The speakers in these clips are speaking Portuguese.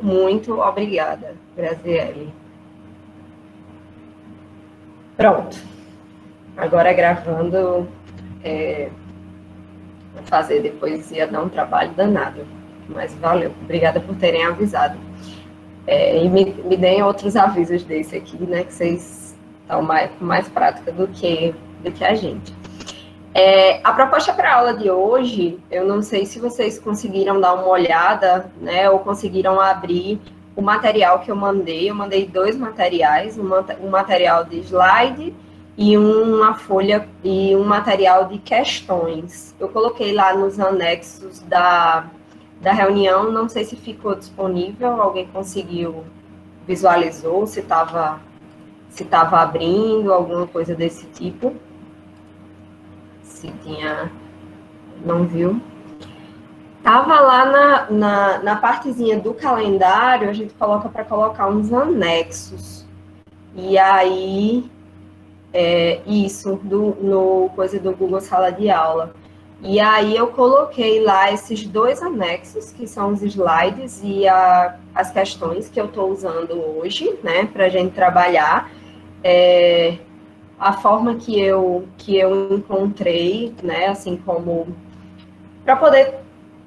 muito obrigada, Graziele. Pronto. Agora gravando, vou fazer depois, ia dar um trabalho danado. Mas valeu, obrigada por terem avisado. E me deem outros avisos desse aqui, né? Que vocês estão mais prática do que a gente. A proposta para a aula de hoje, eu não sei se vocês conseguiram dar uma olhada, né, ou conseguiram abrir o material que eu mandei. Eu mandei 2 materiais, um material de slide e uma folha e um material de questões. Eu coloquei lá nos anexos da reunião, não sei se ficou disponível, alguém conseguiu, visualizou, se estava abrindo, alguma coisa desse tipo. Se tinha, não viu. Tava lá na partezinha do calendário, a gente coloca para colocar uns anexos. E aí, isso, no coisa do Google Sala de Aula. E aí eu coloquei lá esses 2 anexos, que são os slides e as questões que eu estou usando hoje, né, para a gente trabalhar. A forma que eu encontrei, né, assim como para poder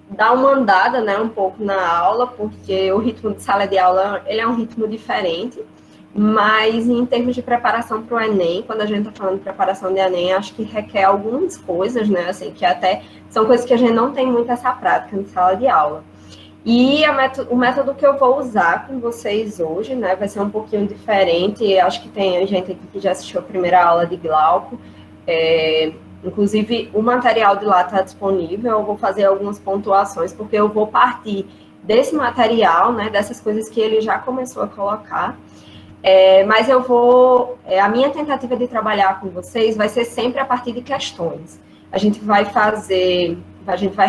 dar uma andada, né, um pouco na aula, porque o ritmo de sala de aula, ele é um ritmo diferente, mas em termos de preparação para o Enem, quando a gente está falando de preparação de Enem, acho que requer algumas coisas, né, assim, que até são coisas que a gente não tem muito essa prática em sala de aula. E o método que eu vou usar com vocês hoje, né, vai ser um pouquinho diferente. Acho que tem gente aqui que já assistiu a primeira aula de Glauco. Inclusive, o material de lá está disponível. Eu vou fazer algumas pontuações, porque eu vou partir desse material, né, dessas coisas que ele já começou a colocar. Mas eu vou... a minha tentativa de trabalhar com vocês vai ser sempre a partir de questões. A gente vai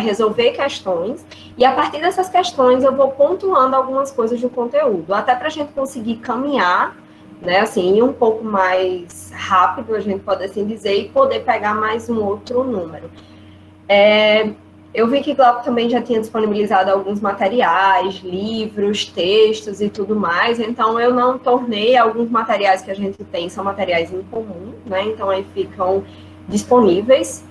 resolver questões, e a partir dessas questões eu vou pontuando algumas coisas do conteúdo, até para a gente conseguir caminhar, né, assim, ir um pouco mais rápido, a gente pode assim dizer, e poder pegar mais um outro número. Eu vi que Glauco também já tinha disponibilizado alguns materiais, livros, textos e tudo mais, então eu não tornei alguns materiais que a gente tem, são materiais em comum, né, então aí ficam disponíveis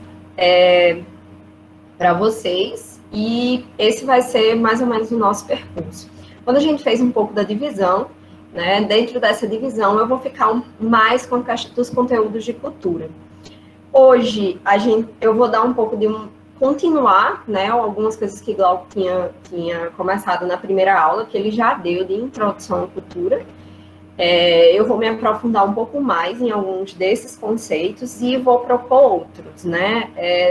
para vocês, e esse vai ser mais ou menos o nosso percurso. Quando a gente fez um pouco da divisão, né, dentro dessa divisão eu vou ficar mais com a caixa dos conteúdos de cultura. Hoje eu vou dar um pouco de continuar, né, algumas coisas que Glauco tinha começado na primeira aula, que ele já deu de introdução à cultura. Eu vou me aprofundar um pouco mais em alguns desses conceitos e vou propor outros, né,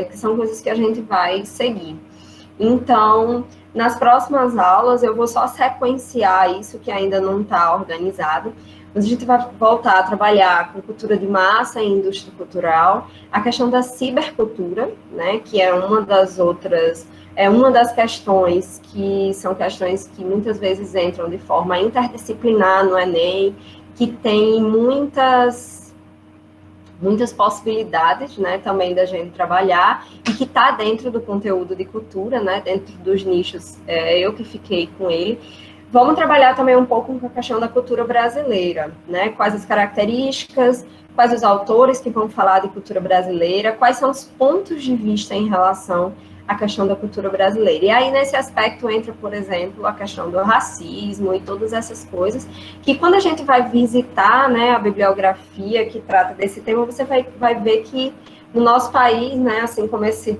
que são coisas que a gente vai seguir. Então, nas próximas aulas, eu vou só sequenciar isso que ainda não está organizado, mas a gente vai voltar a trabalhar com cultura de massa e indústria cultural, a questão da cibercultura, né, que é uma das questões que são questões que muitas vezes entram de forma interdisciplinar no Enem, que tem muitas possibilidades, né, também da gente trabalhar, e que está dentro do conteúdo de cultura, né, dentro dos nichos, eu que fiquei com ele. Vamos trabalhar também um pouco com a questão da cultura brasileira, né, quais as características, quais os autores que vão falar de cultura brasileira, quais são os pontos de vista em relação à questão da cultura brasileira. E aí, nesse aspecto, entra, por exemplo, a questão do racismo e todas essas coisas, que quando a gente vai visitar, né, a bibliografia que trata desse tema, você vai ver que no nosso país, né, assim como esse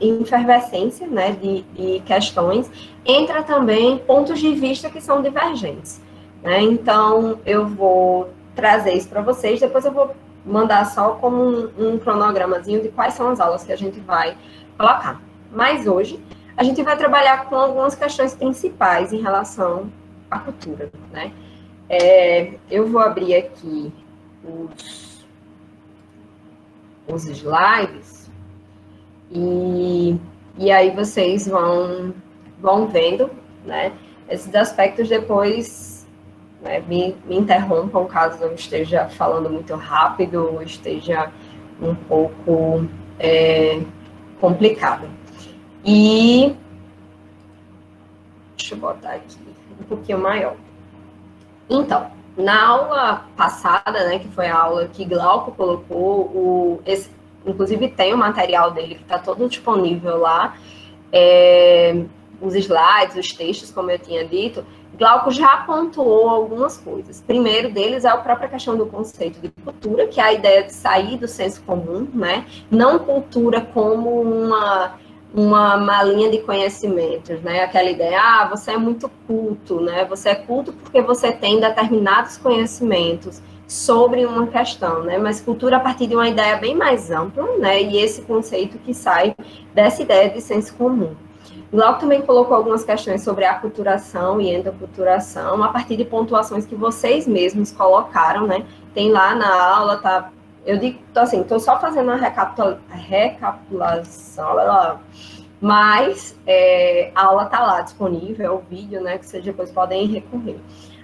efervescência, né, de questões, entra também pontos de vista que são divergentes, né? Então, eu vou trazer isso para vocês, depois eu vou mandar só como um cronogramazinho de quais são as aulas que a gente vai colocar. Mas hoje, a gente vai trabalhar com algumas questões principais em relação à cultura, né? Eu vou abrir aqui os slides, e aí vocês vão vendo, né, esses aspectos. Depois, né, me interrompam caso eu esteja falando muito rápido ou esteja um pouco complicado. E deixa eu botar aqui um pouquinho maior. Então, na aula passada, né, que foi a aula que Glauco colocou, inclusive tem o material dele que está todo disponível lá, os slides, os textos, como eu tinha dito, Glauco já pontuou algumas coisas. Primeiro deles é a própria questão do conceito de cultura, que é a ideia de sair do senso comum, né? Não cultura como uma malinha de conhecimentos, né? Aquela ideia, você é muito culto, né? Você é culto porque você tem determinados conhecimentos sobre uma questão, né? Mas cultura a partir de uma ideia bem mais ampla, né? E esse conceito que sai dessa ideia de senso comum. Glauco também colocou algumas questões sobre aculturação e endoculturação, a partir de pontuações que vocês mesmos colocaram, né? Tem lá na aula, tá? Eu digo, assim, estou só fazendo uma recapitulação, mas a aula está lá disponível, o vídeo, né? Que vocês depois podem recorrer.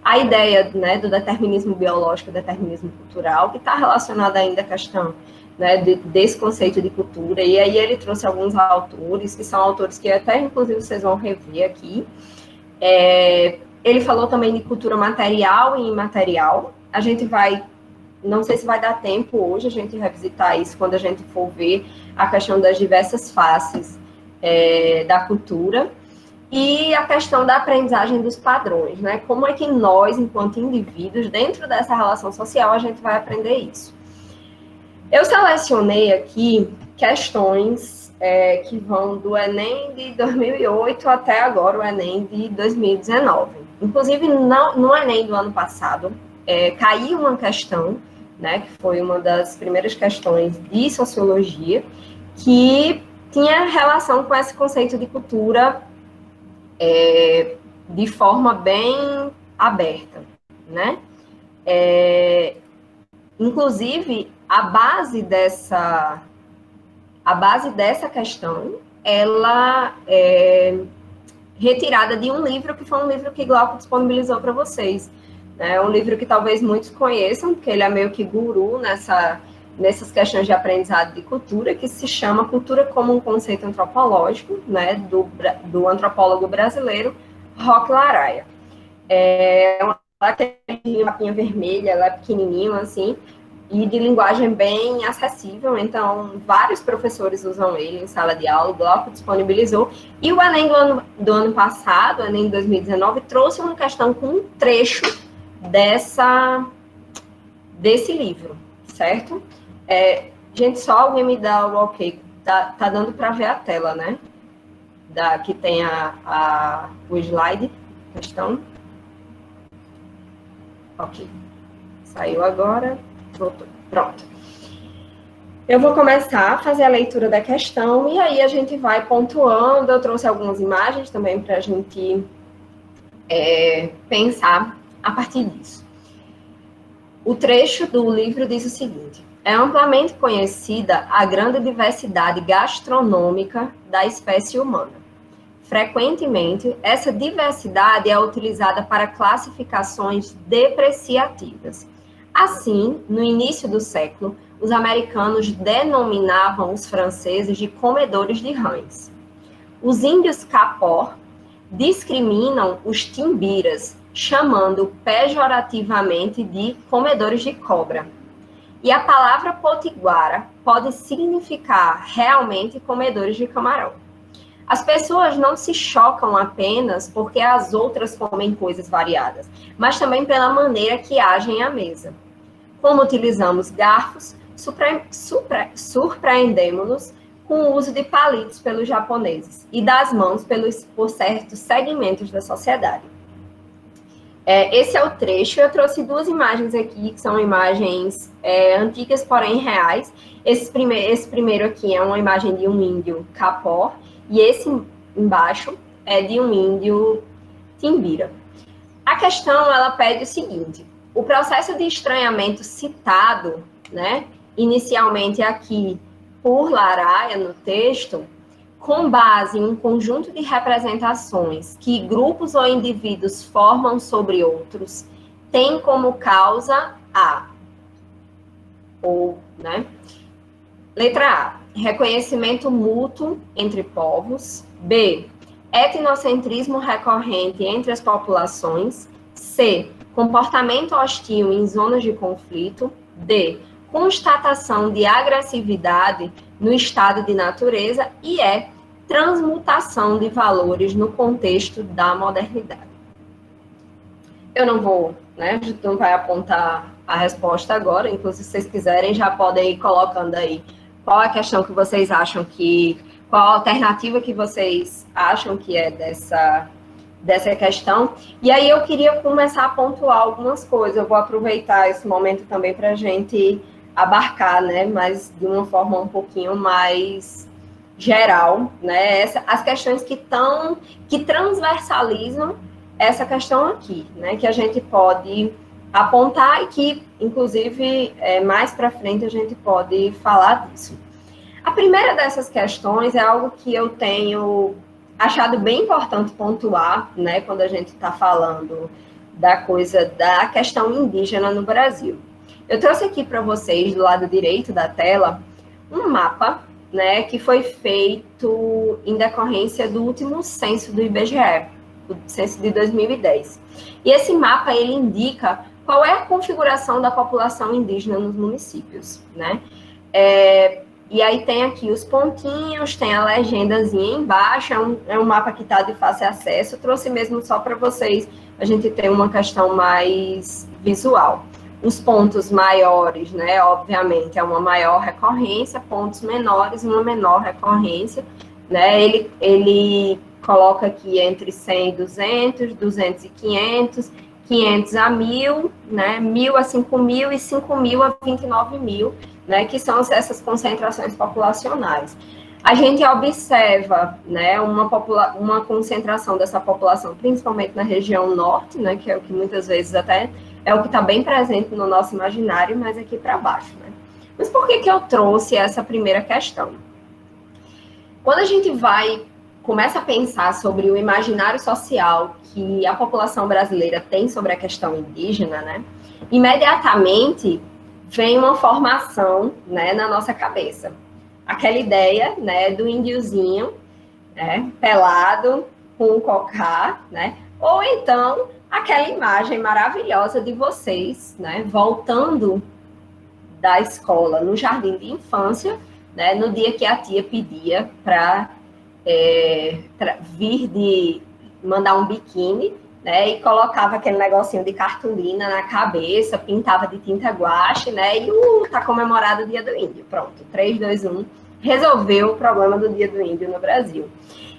A ideia, né, do determinismo biológico, determinismo cultural, que está relacionada ainda à questão, né, desse conceito de cultura, e aí ele trouxe alguns autores, que são autores que até, inclusive, vocês vão rever aqui. Ele falou também de cultura material e imaterial. A gente vai, não sei se vai dar tempo hoje a gente revisitar isso, quando a gente for ver a questão das diversas faces da cultura, e a questão da aprendizagem dos padrões, né? Como é que nós, enquanto indivíduos, dentro dessa relação social, a gente vai aprender isso? Eu selecionei aqui questões que vão do Enem de 2008 até agora o Enem de 2019. Inclusive, no Enem do ano passado, caiu uma questão, né, que foi uma das primeiras questões de sociologia, que tinha relação com esse conceito de cultura de forma bem aberta, né? Inclusive, a base dessa questão, ela é retirada de um livro, que foi um livro que Glauco disponibilizou para vocês. É um livro que talvez muitos conheçam, porque ele é meio que guru nessas questões de aprendizado de cultura, que se chama Cultura como um Conceito Antropológico, né, do antropólogo brasileiro Roque Laraia. É uma mapinha vermelha, ela é pequenininho, assim, e de linguagem bem acessível, então vários professores usam ele em sala de aula, o Glauco disponibilizou, e o Enem do ano passado, o Enem de 2019, trouxe uma questão com um trecho desse livro, certo? Gente, só alguém me dá o ok, tá dando para ver a tela, né? Que tem o slide, questão. Ok, saiu agora, voltou, pronto. Eu vou começar a fazer a leitura da questão e aí a gente vai pontuando. Eu trouxe algumas imagens também para a gente pensar a partir disso. O trecho do livro diz o seguinte: é amplamente conhecida a grande diversidade gastronômica da espécie humana. Frequentemente, essa diversidade é utilizada para classificações depreciativas. Assim, no início do século, os americanos denominavam os franceses de comedores de rãs. Os índios Capó discriminam os timbiras, chamando pejorativamente de comedores de cobra. E a palavra potiguara pode significar realmente comedores de camarão. As pessoas não se chocam apenas porque as outras comem coisas variadas, mas também pela maneira que agem à mesa. Como utilizamos garfos, surpreendemos-nos com o uso de palitos pelos japoneses e das mãos por certos segmentos da sociedade. Esse é o trecho. Eu trouxe duas imagens aqui, que são imagens antigas, porém reais. Esse primeiro aqui é uma imagem de um índio Capó, e esse embaixo é de um índio Timbira. A questão, ela pede o seguinte: o processo de estranhamento citado, né, inicialmente aqui por Laraia no texto, com base em um conjunto de representações que grupos ou indivíduos formam sobre outros, tem como causa né? Letra A, reconhecimento mútuo entre povos. B, etnocentrismo recorrente entre as populações, C, comportamento hostil em zonas de conflito, D, constatação de agressividade no estado de natureza e E, transmutação de valores no contexto da modernidade. Eu não vou, né, a gente não vai apontar a resposta agora, inclusive se vocês quiserem já podem ir colocando aí qual a questão que vocês acham que, qual a alternativa que vocês acham que é dessa questão. E aí eu queria começar a pontuar algumas coisas, eu vou aproveitar esse momento também para a gente abarcar, né, mas de uma forma um pouquinho mais geral, né, as questões que transversalizam essa questão aqui, né, que a gente pode apontar e que, inclusive, mais para frente a gente pode falar disso. A primeira dessas questões é algo que eu tenho achado bem importante pontuar, né, quando a gente está falando da questão indígena no Brasil. Eu trouxe aqui para vocês, do lado direito da tela, um mapa, né, que foi feito em decorrência do último censo do IBGE, o censo de 2010. E esse mapa, ele indica qual é a configuração da população indígena nos municípios, né? E aí tem aqui os pontinhos, tem a legendazinha embaixo, é um mapa que está de fácil acesso, eu trouxe mesmo só para vocês, a gente tem uma questão mais visual. Os pontos maiores, né, obviamente, é uma maior recorrência, pontos menores, uma menor recorrência, né, ele coloca aqui entre 100 e 200, 200 e 500, 500 a 1.000, né, 1.000 a 5.000 e 5.000 a 29.000, né, que são essas concentrações populacionais. A gente observa, né, uma concentração dessa população, principalmente na região norte, né, que é o que muitas vezes até é o que está bem presente no nosso imaginário, mas aqui para baixo, né. Mas por que eu trouxe essa primeira questão? Quando a gente começa a pensar sobre o imaginário social que a população brasileira tem sobre a questão indígena, né, imediatamente vem uma formação, né, na nossa cabeça. Aquela ideia, né, do índiozinho, né, pelado, com um cocá, né, ou então aquela imagem maravilhosa de vocês, né, voltando da escola no jardim de infância, né, no dia que a tia pedia para mandar um biquíni, né, e colocava aquele negocinho de cartolina na cabeça, pintava de tinta guache, né, e tá comemorado o Dia do Índio. Pronto, 3, 2, 1, resolveu o problema do Dia do Índio no Brasil.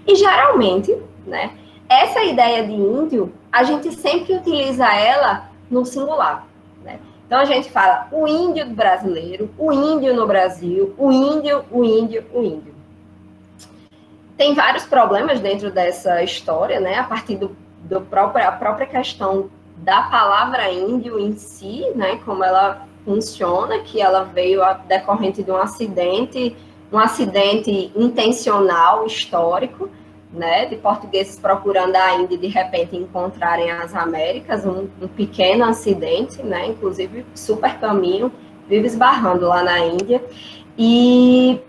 E geralmente, né, essa ideia de índio, a gente sempre utiliza ela no singular, né? Então a gente fala o índio brasileiro, o índio no Brasil, o índio, o índio, o índio. Tem vários problemas dentro dessa história, né, a partir a própria questão da palavra índio em si, né, como ela funciona, que ela veio decorrente de um acidente intencional, histórico, né, de portugueses procurando a Índia e de repente encontrarem as Américas, um pequeno acidente, né, inclusive super caminho, vive esbarrando lá na Índia, e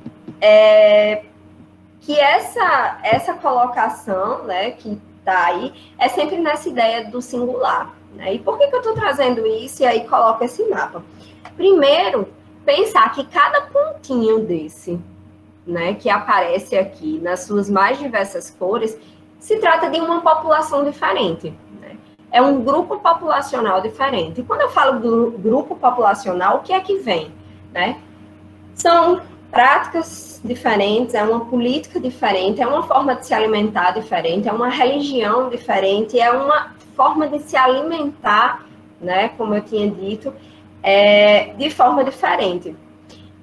que essa colocação, né, que está aí, é sempre nessa ideia do singular, né? E por que eu estou trazendo isso e aí coloco esse mapa? Primeiro, pensar que cada pontinho desse, né, que aparece aqui nas suas mais diversas cores, se trata de uma população diferente, né? É um grupo populacional diferente. E quando eu falo do grupo populacional, o que é que vem, né? São práticas diferentes, é uma política diferente, é uma forma de se alimentar diferente, é uma religião diferente, é uma forma de se alimentar, né, como eu tinha dito, de forma diferente.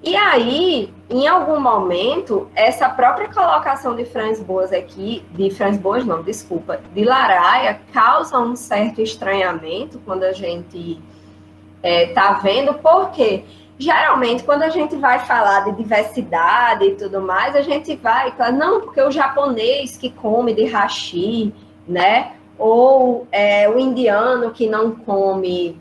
E aí, em algum momento, essa própria colocação de Franz Boas aqui, de Laraia, causa um certo estranhamento quando a gente está vendo, porque geralmente, quando a gente vai falar de diversidade e tudo mais, a gente vai falar, não, porque o japonês que come de hashi, né? Ou o indiano que não come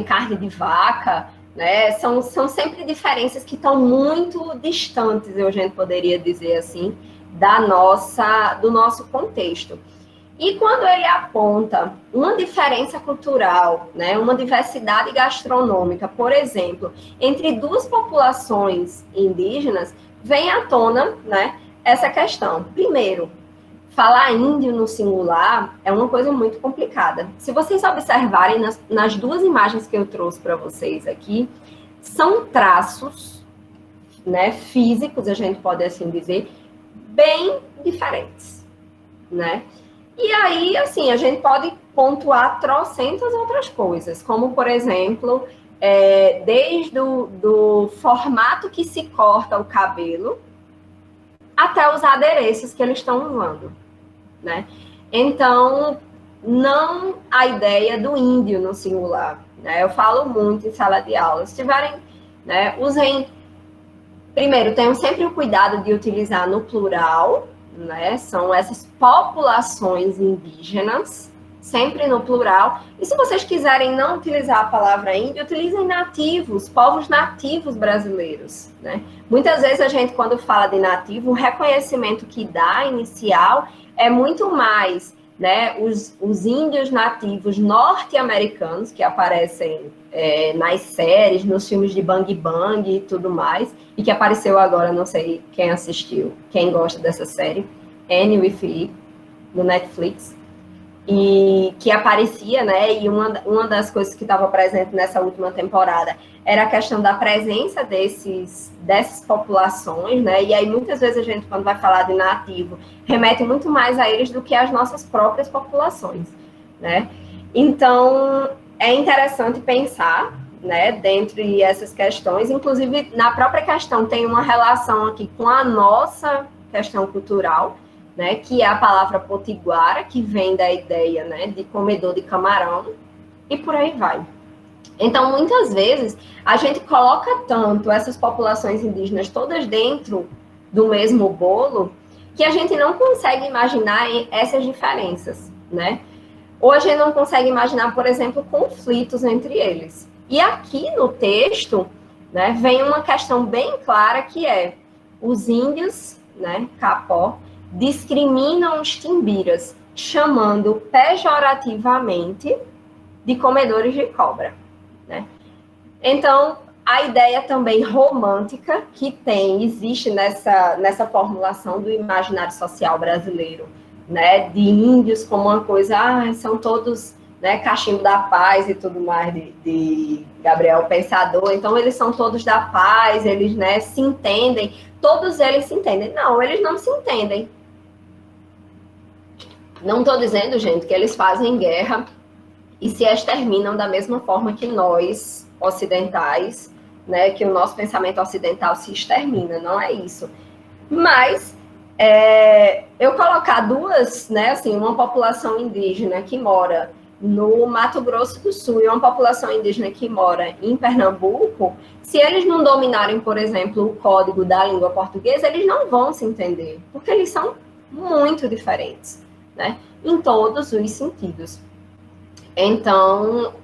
carne de vaca, né? São sempre diferenças que estão muito distantes, a gente poderia dizer assim, do nosso contexto. E quando ele aponta uma diferença cultural, né, uma diversidade gastronômica, por exemplo, entre duas populações indígenas, vem à tona, né, essa questão. Primeiro, falar índio no singular é uma coisa muito complicada. Se vocês observarem nas duas imagens que eu trouxe para vocês aqui, são traços, né, físicos, a gente pode assim dizer, bem diferentes, né? E aí, assim, a gente pode pontuar trocentas outras coisas, como, por exemplo, desde do formato que se corta o cabelo até os adereços que eles estão usando, né? Então, não a ideia do índio no singular, né? Eu falo muito em sala de aula. Se tiverem, né, usem... Primeiro, tenham sempre o cuidado de utilizar no plural, né? São essas populações indígenas, sempre no plural. E se vocês quiserem não utilizar a palavra índio, utilizem nativos, povos nativos brasileiros, né? Muitas vezes a gente, quando fala de nativo, o reconhecimento que dá inicial é muito mais, né, os índios nativos norte-americanos que aparecem nas séries, nos filmes de Bang Bang e tudo mais, e que apareceu agora, não sei quem assistiu, quem gosta dessa série, Annie with E, no Netflix, e que aparecia, né, e uma das coisas que estava presente nessa última temporada era a questão da presença dessas populações, né, e aí muitas vezes a gente, quando vai falar de nativo, remete muito mais a eles do que às nossas próprias populações, né. Então, é interessante pensar, né, dentre essas questões, inclusive na própria questão tem uma relação aqui com a nossa questão cultural, né, que é a palavra potiguara, que vem da ideia, né, de comedor de camarão, e por aí vai. Então, muitas vezes, a gente coloca tanto essas populações indígenas todas dentro do mesmo bolo, que a gente não consegue imaginar essas diferenças, né? Ou a gente não consegue imaginar, por exemplo, conflitos entre eles. E aqui no texto, né, vem uma questão bem clara que é os índios, né, Capó, discriminam os timbiras, chamando pejorativamente de comedores de cobra, né? Então, a ideia também romântica que existe nessa formulação do imaginário social brasileiro, né, de índios como uma coisa, são todos, né, cachimbo da paz e tudo mais, de Gabriel Pensador, então eles são todos da paz, eles, né, se entendem, todos eles se entendem. Não, eles não se entendem. Não estou dizendo, gente, que eles fazem guerra e se exterminam da mesma forma que nós, ocidentais, né, que o nosso pensamento ocidental se extermina, não é isso. Mas eu colocar duas, né, assim, uma população indígena que mora no Mato Grosso do Sul e uma população indígena que mora em Pernambuco, se eles não dominarem, por exemplo, o código da língua portuguesa, eles não vão se entender, porque eles são muito diferentes, né, em todos os sentidos. Então,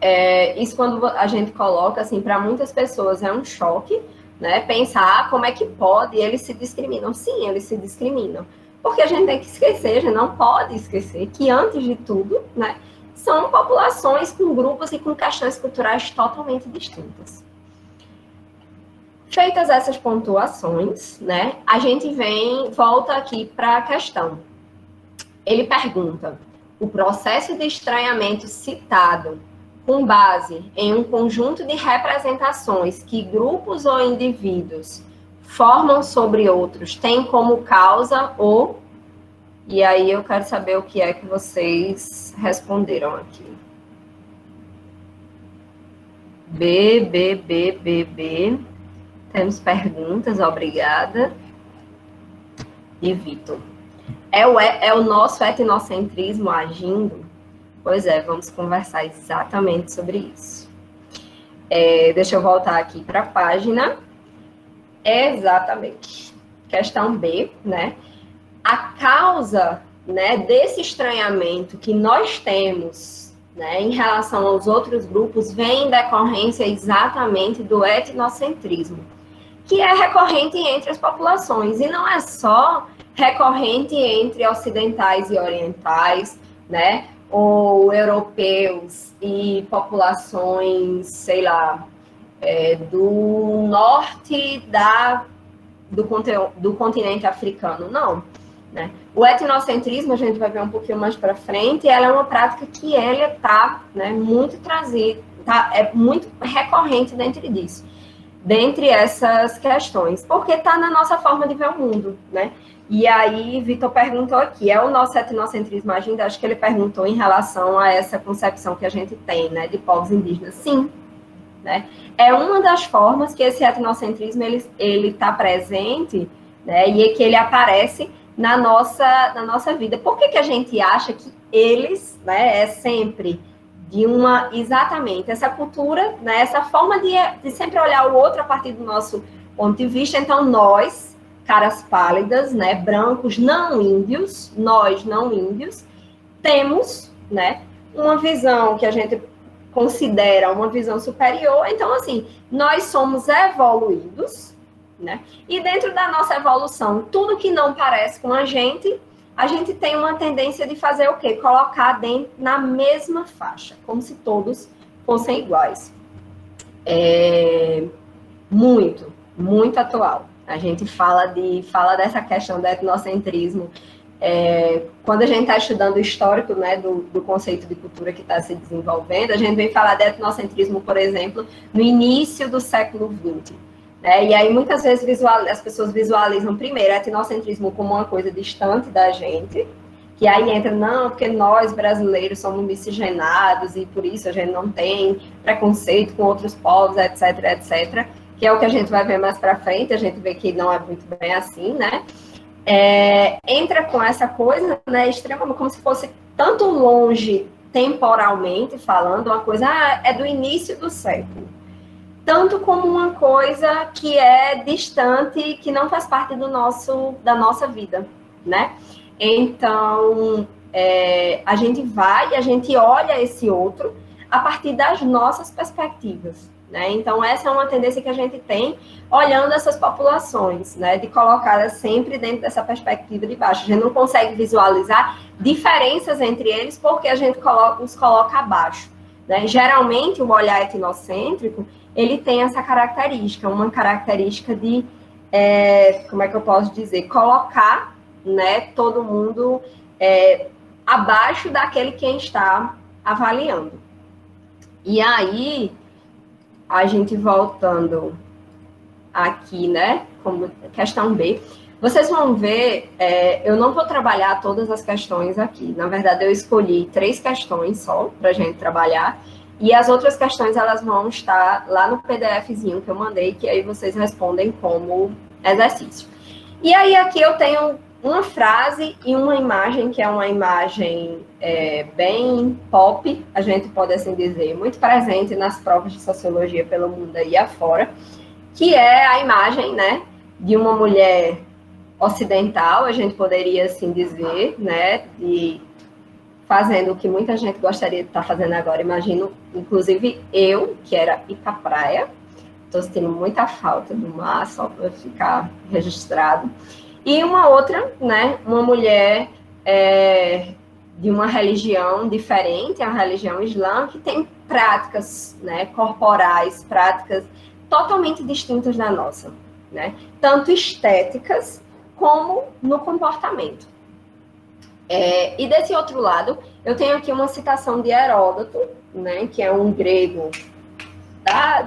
isso quando a gente coloca, assim, para muitas pessoas é um choque, né? Pensar como é que pode, eles se discriminam. Sim, eles se discriminam. Porque a gente tem que esquecer, a gente não pode esquecer que, antes de tudo, né, são populações com grupos e com questões culturais totalmente distintas. Feitas essas pontuações, né, a gente volta aqui para a questão. Ele pergunta: o processo de estranhamento citado, com base em um conjunto de representações que grupos ou indivíduos formam sobre outros, tem como causa o... E aí eu quero saber o que é que vocês responderam aqui. B. Temos perguntas, obrigada. E Vitor. É o nosso etnocentrismo agindo? Pois é, vamos conversar exatamente sobre isso. Deixa eu voltar aqui para a página. Exatamente. Questão B, né? A causa, né, desse estranhamento que nós temos, né, em relação aos outros grupos vem em decorrência exatamente do etnocentrismo, que é recorrente entre as populações, e não é só recorrente entre ocidentais e orientais, né? Ou europeus e populações, sei lá, do norte do continente africano, não. Né? O etnocentrismo, a gente vai ver um pouquinho mais para frente, ela é uma prática que ela está, né, muito trazida, é muito recorrente dentre essas questões, porque está na nossa forma de ver o mundo, né? E aí, Vitor perguntou aqui, é o nosso etnocentrismo agindo? Acho que ele perguntou em relação a essa concepção que a gente tem, né, de povos indígenas. Sim, né? É uma das formas que esse etnocentrismo ele está presente, né, e que ele aparece na nossa vida. Por que a gente acha que eles, né, é sempre exatamente, essa cultura, né, essa forma de sempre olhar o outro a partir do nosso ponto de vista. Então, nós, caras pálidas, né, brancos, nós não índios, temos, né, uma visão que a gente considera uma visão superior. Então, assim, nós somos evoluídos, né? E dentro da nossa evolução, tudo que não parece com a gente tem uma tendência de fazer o quê? Colocar na mesma faixa, como se todos fossem iguais. Muito, muito atual. A gente fala dessa questão do etnocentrismo. Quando a gente está estudando o histórico, né, do conceito de cultura que está se desenvolvendo, a gente vem falar de etnocentrismo, por exemplo, no início do século XX. Né? E aí, muitas vezes, as pessoas visualizam primeiro etnocentrismo como uma coisa distante da gente, que aí entra, não, porque nós, brasileiros, somos miscigenados e por isso a gente não tem preconceito com outros povos, etc, etc, que é o que a gente vai ver mais para frente, a gente vê que não é muito bem assim, né? Entra com essa coisa, né, extremamente, como se fosse tanto longe temporalmente falando, uma coisa é do início do século, tanto como uma coisa que é distante, que não faz parte da nossa vida, né? Então, a gente olha esse outro a partir das nossas perspectivas, né? Então, essa é uma tendência que a gente tem olhando essas populações, né? De colocá-las sempre dentro dessa perspectiva de baixo. A gente não consegue visualizar diferenças entre eles porque a gente os coloca abaixo, né? Geralmente, o olhar etnocêntrico, ele tem essa característica, uma característica de, como é que eu posso dizer, colocar, né, todo mundo abaixo daquele quem está avaliando. E aí, a gente voltando aqui, né, como questão B, vocês vão ver, eu não vou trabalhar todas as questões aqui, na verdade eu escolhi 3 questões só para a gente trabalhar, e as outras questões elas vão estar lá no PDFzinho que eu mandei, que aí vocês respondem como exercício. E aí aqui eu tenho uma frase e uma imagem, que é uma imagem bem pop, a gente pode assim dizer, muito presente nas provas de sociologia pelo mundo aí afora, que é a imagem, né, de uma mulher ocidental, a gente poderia assim dizer, né, fazendo o que muita gente gostaria de estar fazendo agora, imagino, inclusive eu, que era ir para a praia, estou sentindo muita falta do mar, só para ficar registrado. E uma outra, né, uma mulher de uma religião diferente, a religião islã, que tem práticas, né, corporais, práticas totalmente distintas da nossa, né, tanto estéticas como no comportamento. E desse outro lado, eu tenho aqui uma citação de Heródoto, né, que é um grego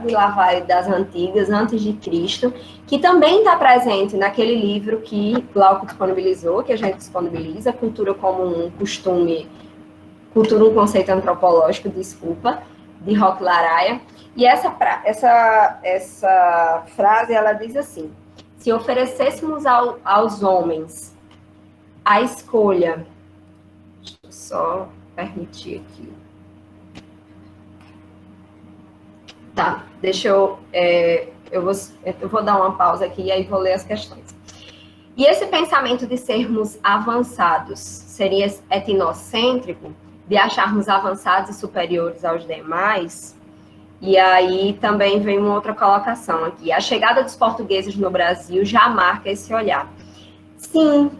de lá vai das antigas, antes de Cristo, que também está presente naquele livro que Glauco disponibilizou, que a gente disponibiliza, Cultura como um Costume, Cultura um Conceito Antropológico, desculpa, de Roque Laraia. E essa frase, ela diz assim: se oferecêssemos aos homens a escolha, deixa eu só permitir aqui. Tá, deixa eu vou dar uma pausa aqui e aí vou ler as questões. E esse pensamento de sermos avançados seria etnocêntrico, de acharmos avançados e superiores aos demais? E aí também vem uma outra colocação aqui. A chegada dos portugueses no Brasil já marca esse olhar. Sim,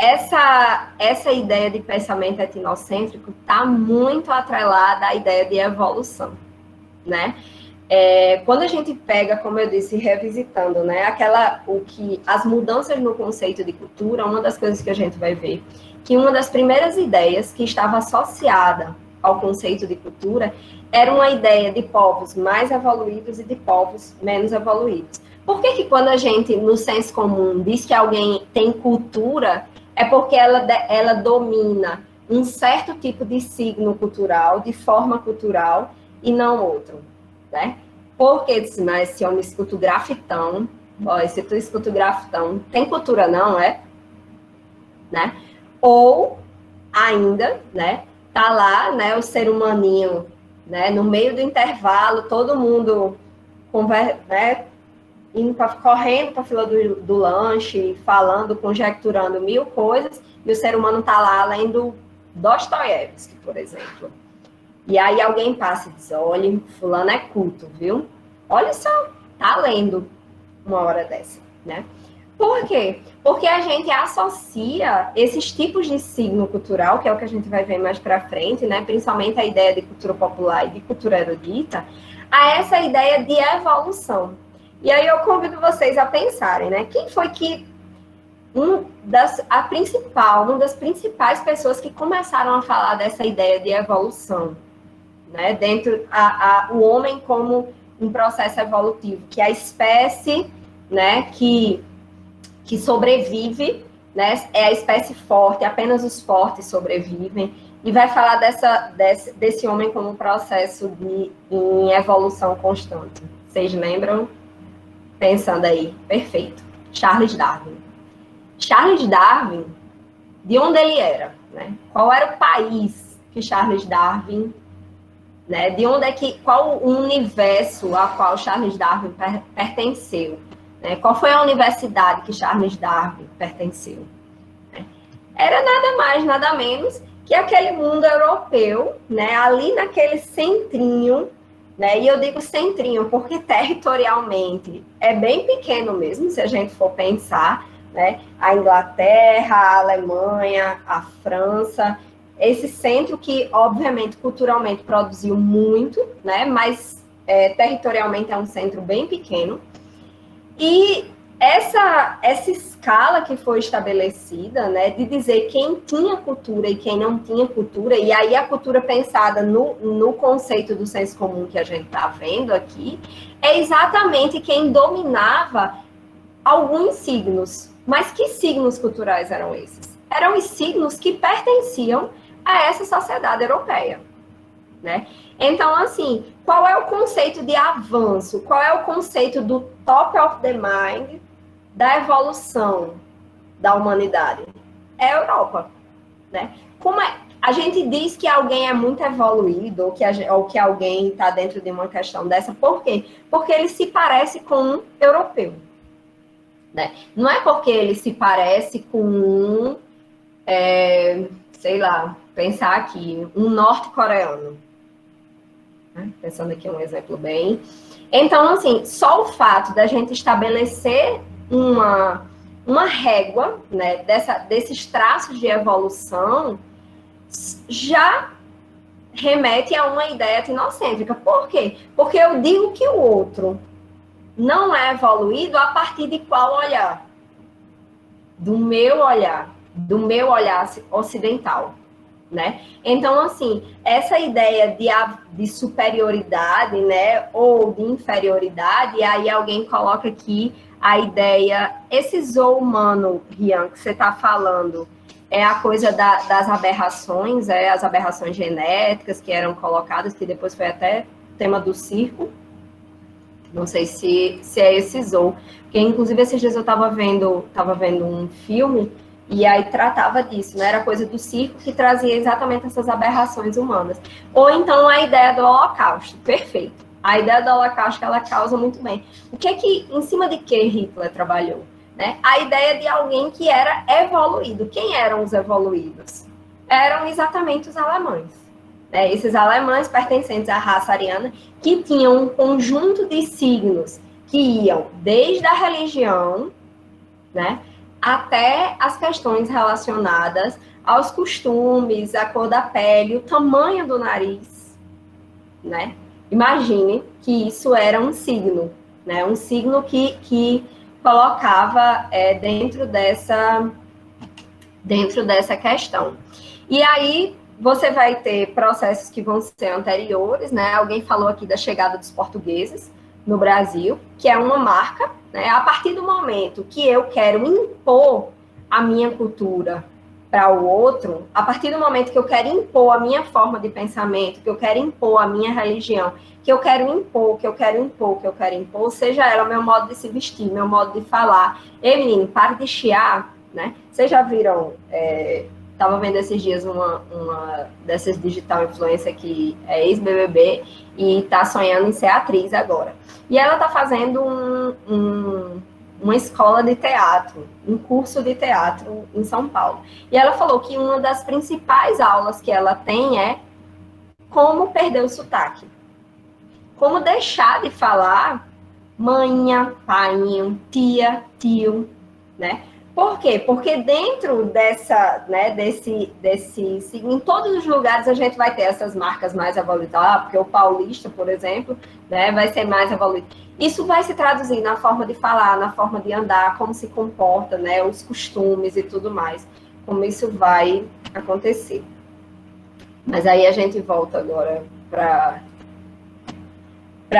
essa ideia de pensamento etnocêntrico está muito atrelada à ideia de evolução, né? Quando a gente pega, como eu disse, revisitando, né, as mudanças no conceito de cultura, uma das coisas que a gente vai ver, que uma das primeiras ideias que estava associada ao conceito de cultura era uma ideia de povos mais evoluídos e de povos menos evoluídos. Por que quando a gente, no senso comum, diz que alguém tem cultura, é porque ela domina um certo tipo de signo cultural, de forma cultural, e não outro, né? Porque mas se eu me escuto grafitão, se tu escuta grafitão, tem cultura não, é? Né? Ou ainda, né, tá lá, né, o ser humaninho, né, no meio do intervalo, todo mundo né, correndo para a fila do lanche, falando, conjecturando mil coisas, e o ser humano tá lá lendo Dostoiévski, por exemplo. E aí alguém passa e diz, olha, fulano é culto, viu? Olha só, tá lendo uma hora dessa, né? Por quê? Porque a gente associa esses tipos de signo cultural, que é o que a gente vai ver mais para frente, né? Principalmente a ideia de cultura popular e de cultura erudita, a essa ideia de evolução. E aí eu convido vocês a pensarem, né? Quem foi que uma das principais pessoas que começaram a falar dessa ideia de evolução, né? Dentro o homem como um processo evolutivo, que a espécie, né, que sobrevive, né, é a espécie forte, apenas os fortes sobrevivem, e vai falar desse homem como um processo em evolução constante. Vocês lembram? Pensando aí, perfeito. Charles Darwin. Charles Darwin, de onde ele era, né? Qual era o país que Charles Darwin, né? Qual o universo a qual Charles Darwin pertenceu? Né? Qual foi a universidade que Charles Darwin pertenceu? Né? Era nada mais, nada menos que aquele mundo europeu, né? Ali naquele centrinho, né? E eu digo centrinho porque territorialmente é bem pequeno mesmo, se a gente for pensar, né? A Inglaterra, a Alemanha, a França, esse centro que, obviamente, culturalmente produziu muito, né? Mas territorialmente é um centro bem pequeno. E essa escala que foi estabelecida, né, de dizer quem tinha cultura e quem não tinha cultura, e aí a cultura pensada no conceito do senso comum que a gente está vendo aqui, é exatamente quem dominava alguns signos. Mas que signos culturais eram esses? Eram os signos que pertenciam a essa sociedade europeia, né? Então, assim, qual é o conceito de avanço? Qual é o conceito do top of the mind da evolução da humanidade? É a Europa, né? Como a gente diz que alguém é muito evoluído ou que alguém está dentro de uma questão dessa, por quê? Porque ele se parece com um europeu, né? Não é porque ele se parece com um, sei lá, pensar aqui, um norte-coreano. Pensando aqui um exemplo bem. Então, assim, só o fato da gente estabelecer uma régua, né, desses traços de evolução já remete a uma ideia etnocêntrica. Por quê? Porque eu digo que o outro não é evoluído a partir de qual olhar? Do meu olhar ocidental. Né? Então, assim, essa ideia de superioridade, né, ou de inferioridade, aí alguém coloca aqui a ideia, esse zoo humano, Rian, que você está falando, é a coisa das aberrações, as aberrações genéticas que eram colocadas, que depois foi até tema do circo. Não sei se é esse zoo. Porque, inclusive, esses dias eu estava vendo um filme e aí tratava disso, né? Era coisa do circo que trazia exatamente essas aberrações humanas. Ou então a ideia do holocausto, perfeito. A ideia do holocausto ela causa muito bem. Em cima de que Hitler trabalhou? Né? A ideia de alguém que era evoluído. Quem eram os evoluídos? Eram exatamente os alemães. Né? Esses alemães pertencentes à raça ariana, que tinham um conjunto de signos que iam desde a religião, né, até as questões relacionadas aos costumes, a cor da pele, o tamanho do nariz, né? Imagine que isso era um signo, né? Um signo que colocava dentro dessa questão. E aí você vai ter processos que vão ser anteriores, né? Alguém falou aqui da chegada dos portugueses no Brasil, que é uma marca, né? A partir do momento que eu quero impor a minha cultura para o outro, a partir do momento que eu quero impor a minha forma de pensamento, que eu quero impor a minha religião, que eu quero impor, seja ela meu modo de se vestir, meu modo de falar. Ei, menino, para de chiar, né? Vocês já viram... Estava vendo esses dias uma dessas digital influencer que é ex-BBB e está sonhando em ser atriz agora. E ela está fazendo uma escola de teatro, um curso de teatro em São Paulo. E ela falou que uma das principais aulas que ela tem é como perder o sotaque. Como deixar de falar manha, painho, tia, tio, né? Por quê? Porque dentro em todos os lugares a gente vai ter essas marcas mais evoluídas, porque o paulista, por exemplo, né, vai ser mais evoluído. Isso vai se traduzir na forma de falar, na forma de andar, como se comporta, né, os costumes e tudo mais, como isso vai acontecer. Mas aí a gente volta agora para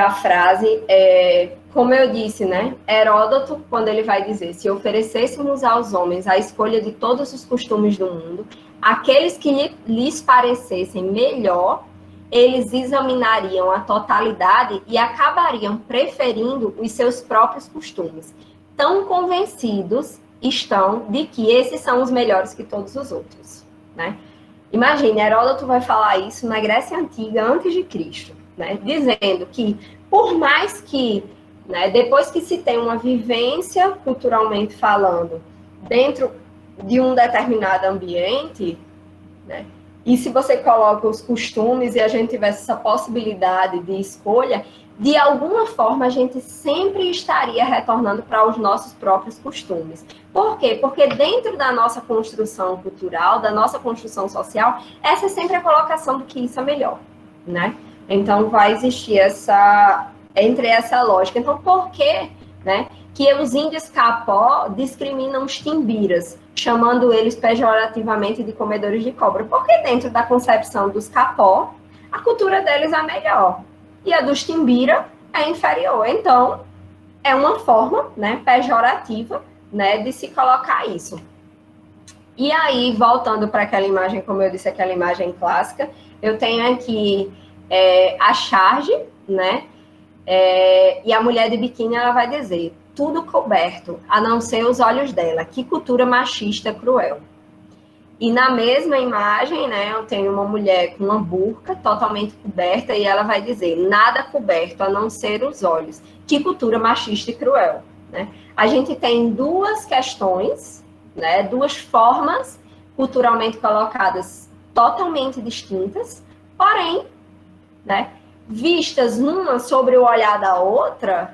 a frase, como eu disse, né? Heródoto, quando ele vai dizer, se oferecêssemos aos homens a escolha de todos os costumes do mundo, aqueles que lhes parecessem melhor, eles examinariam a totalidade e acabariam preferindo os seus próprios costumes. Tão convencidos estão de que esses são os melhores que todos os outros, né? Imagine, Heródoto vai falar isso na Grécia Antiga, antes de Cristo, né? Dizendo que, por mais que, né, depois que se tem uma vivência, culturalmente falando, dentro de um determinado ambiente, né, e se você coloca os costumes e a gente tivesse essa possibilidade de escolha, de alguma forma a gente sempre estaria retornando para os nossos próprios costumes. Por quê? Porque dentro da nossa construção cultural, da nossa construção social, essa é sempre a colocação do que isso é melhor, né? Então, vai existir entre essa lógica. Então, por que, né, que os índios Capó discriminam os timbiras, chamando eles pejorativamente de comedores de cobra? Porque dentro da concepção dos Capó, a cultura deles é melhor. E a dos timbira é inferior. Então, é uma forma, né, pejorativa, né, de se colocar isso. E aí, voltando para aquela imagem, como eu disse, aquela imagem clássica, eu tenho aqui a charge, né? E a mulher de biquíni, ela vai dizer, tudo coberto, a não ser os olhos dela. Que cultura machista cruel. E na mesma imagem, né, eu tenho uma mulher com uma burca totalmente coberta e ela vai dizer, nada coberto, a não ser os olhos. Que cultura machista e cruel, né? A gente tem duas questões, né, duas formas culturalmente colocadas totalmente distintas, porém, né, vistas uma sobre o olhar da outra,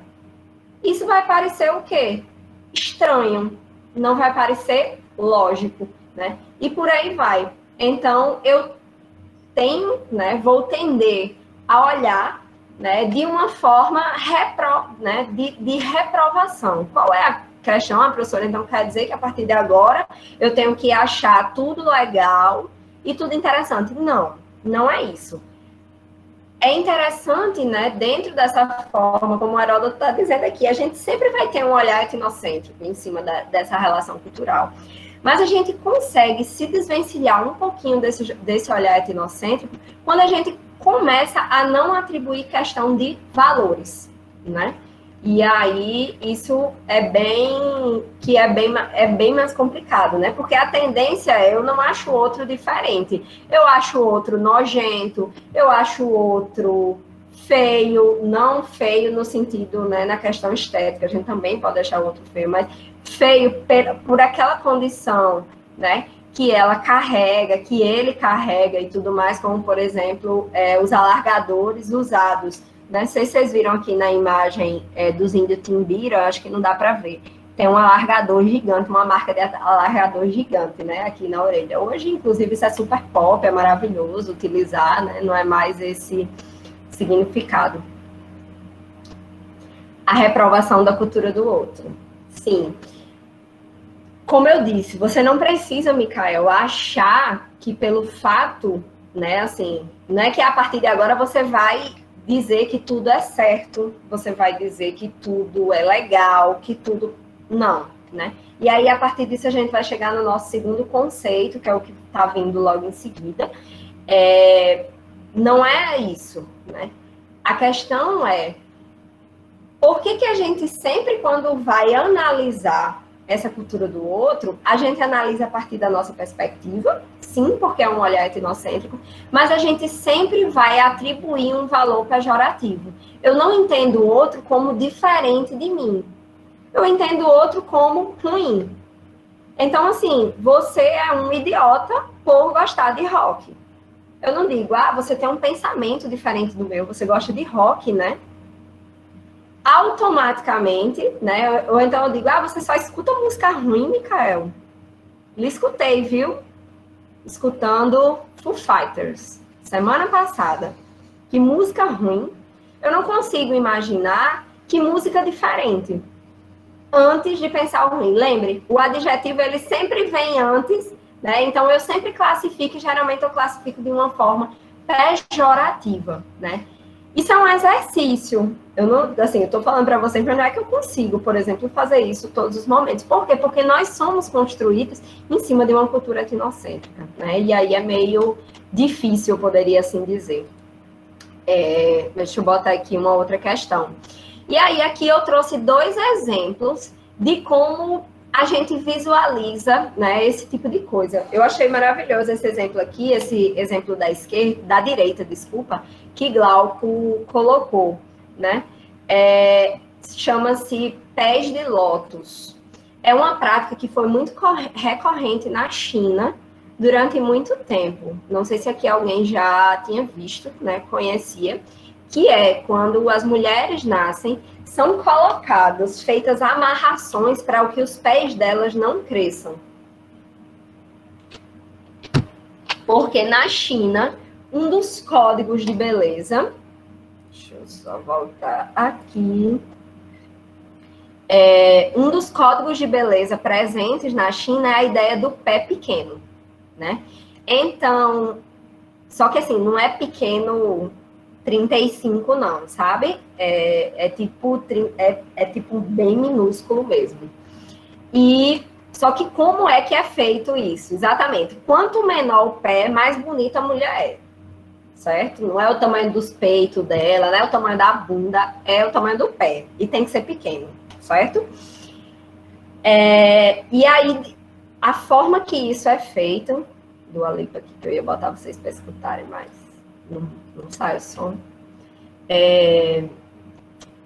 isso vai parecer o quê? Estranho, não vai parecer lógico, né? E por aí vai. Então, eu tenho, né, vou tender a olhar, né, de uma forma de reprovação. Qual é a questão? A professora, então, quer dizer que a partir de agora eu tenho que achar tudo legal e tudo interessante. Não, não é isso. É interessante, né, dentro dessa forma, como o Heródoto está dizendo aqui, a gente sempre vai ter um olhar etnocêntrico em cima dessa relação cultural. Mas a gente consegue se desvencilhar um pouquinho desse olhar etnocêntrico quando a gente começa a não atribuir questão de valores, né? E aí, isso é bem mais complicado, né? Porque a tendência eu não acho o outro diferente. Eu acho o outro nojento, eu acho o outro feio, não feio no sentido, né, na questão estética, a gente também pode achar o outro feio, mas feio por aquela condição, né, que ela carrega, que ele carrega e tudo mais, como, por exemplo, os alargadores usados. Não sei se vocês viram aqui na imagem dos índios Timbira, acho que não dá para ver. tem um alargador gigante, uma marca de alargador gigante, né, aqui na orelha. Hoje, inclusive, isso é super pop, é maravilhoso utilizar, né, não é mais esse significado. A reprovação da cultura do outro. Sim. Como eu disse, você não precisa, Mikael, achar que pelo fato, né, assim, não é que a partir de agora você vai dizer que tudo é certo, você vai dizer que tudo é legal, que tudo... Não, né? E aí, a partir disso, a gente vai chegar no nosso segundo conceito, que é o que está vindo logo em seguida. Não é isso, né? A questão é, por que a gente sempre, quando vai analisar essa cultura do outro, a gente analisa a partir da nossa perspectiva, sim, porque é um olhar etnocêntrico, mas a gente sempre vai atribuir um valor pejorativo. Eu não entendo o outro como diferente de mim. Eu entendo o outro como ruim. Então, assim, você é um idiota por gostar de rock. Eu não digo, você tem um pensamento diferente do meu, você gosta de rock, né? Automaticamente, né? Ou então eu digo, você só escuta música ruim, Mikael? Lhe escutei, viu? Escutando Foo Fighters, semana passada. Que música ruim. Eu não consigo imaginar que música diferente. Antes de pensar o ruim. Lembre, o adjetivo, ele sempre vem antes, né? Então, eu sempre classifico, e geralmente eu classifico de uma forma pejorativa, né? Isso é um exercício. Eu não, assim, eu tô falando para vocês, mas não é que eu consigo, por exemplo, fazer isso todos os momentos. Por quê? Porque nós somos construídos em cima de uma cultura etnocêntrica, né? E aí é meio difícil, eu poderia assim dizer. Deixa eu botar aqui uma outra questão. E aí aqui eu trouxe 2 exemplos de como a gente visualiza, né, esse tipo de coisa. Eu achei maravilhoso esse exemplo aqui, esse exemplo da direita, desculpa, que Glauco colocou, né? Chama-se pés de lótus. É uma prática que foi muito recorrente na China durante muito tempo. Não sei se aqui alguém já tinha visto, né, conhecia, que é quando as mulheres nascem, são colocadas, feitas amarrações para que os pés delas não cresçam. Porque na China, um dos códigos de beleza, deixa eu só voltar aqui, um dos códigos de beleza presentes na China é a ideia do pé pequeno, né? Então, só que assim, não é pequeno 35 não, sabe? É tipo bem minúsculo mesmo. E só que como é que é feito isso? Exatamente. Quanto menor o pé, mais bonita a mulher é. Certo? Não é o tamanho dos peitos dela, não é o tamanho da bunda, é o tamanho do pé. E tem que ser pequeno, certo? E aí, a forma que isso é feito, do Alipa aqui, que eu ia botar vocês para escutarem mais. Não sai o som.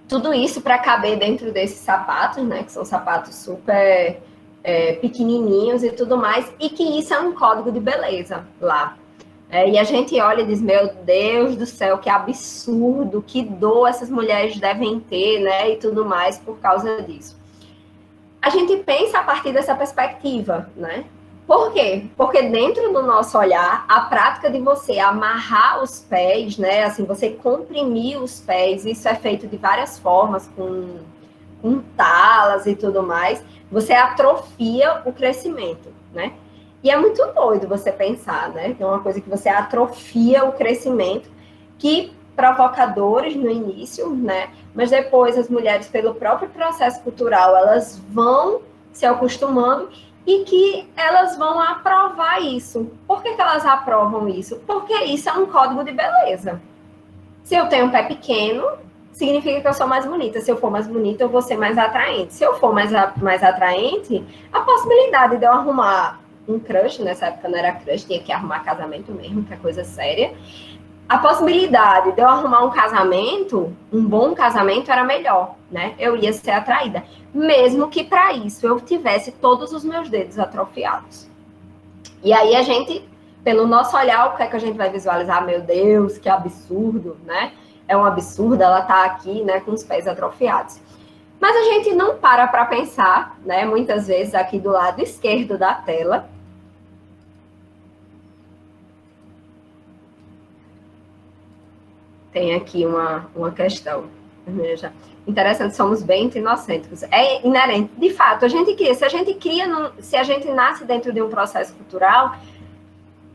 Tudo isso para caber dentro desses sapatos, né? Que são sapatos super pequenininhos e tudo mais. E que isso é um código de beleza lá. E a gente olha e diz, meu Deus do céu, que absurdo, que dor essas mulheres devem ter, né? E tudo mais por causa disso. A gente pensa a partir dessa perspectiva, né? Por quê? Porque dentro do nosso olhar, a prática de você amarrar os pés, né? Assim, você comprimir os pés, isso é feito de várias formas, com talas e tudo mais, você atrofia o crescimento, né? E é muito doido você pensar, né? Que é uma coisa que você atrofia o crescimento, que provoca dores no início, né? Mas depois as mulheres, pelo próprio processo cultural, elas vão se acostumando e que elas vão aprovar isso. Por que elas aprovam isso? Porque isso é um código de beleza. Se eu tenho um pé pequeno, significa que eu sou mais bonita. Se eu for mais bonita, eu vou ser mais atraente. Se eu for mais atraente, a possibilidade de eu arrumar um crush, nessa época não era crush, tinha que arrumar casamento mesmo, que é coisa séria. A possibilidade de eu arrumar um casamento, um bom casamento, era melhor, né? Eu ia ser atraída. Mesmo que para isso eu tivesse todos os meus dedos atrofiados. E aí a gente, pelo nosso olhar, o que é que a gente vai visualizar? Meu Deus, que absurdo, né? É um absurdo ela tá aqui, né, com os pés atrofiados. Mas a gente não para pensar, né? Muitas vezes aqui do lado esquerdo da tela, tem aqui uma questão. Veja, interessante, somos bem inocentes. É inerente. De fato, a gente cria. Se a gente cria, se a gente nasce dentro de um processo cultural,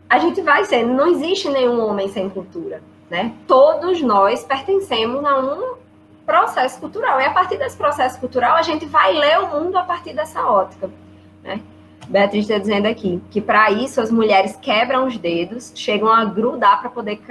a gente vai ser. Não existe nenhum homem sem cultura, né? Todos nós pertencemos a um processo cultural. E a partir desse processo cultural, a gente vai ler o mundo a partir dessa ótica, né? Beatriz está dizendo aqui que, para isso, as mulheres quebram os dedos, chegam a grudar para poder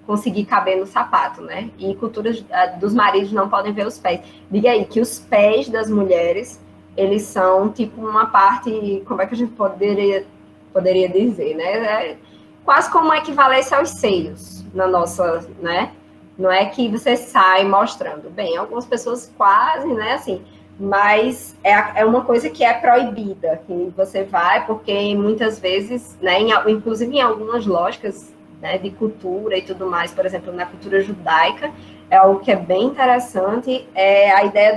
conseguir caber no sapato, né? E culturas dos maridos não podem ver os pés. Diga aí que os pés das mulheres, eles são tipo uma parte, como é que a gente poderia dizer, né? É quase como uma equivalência aos seios na nossa, né? Não é que você sai mostrando. Bem, algumas pessoas quase, né, assim, mas é uma coisa que é proibida, que você vai, porque muitas vezes, né, inclusive em algumas lógicas, né, de cultura e tudo mais, por exemplo, na cultura judaica, é algo que é bem interessante, é a ideia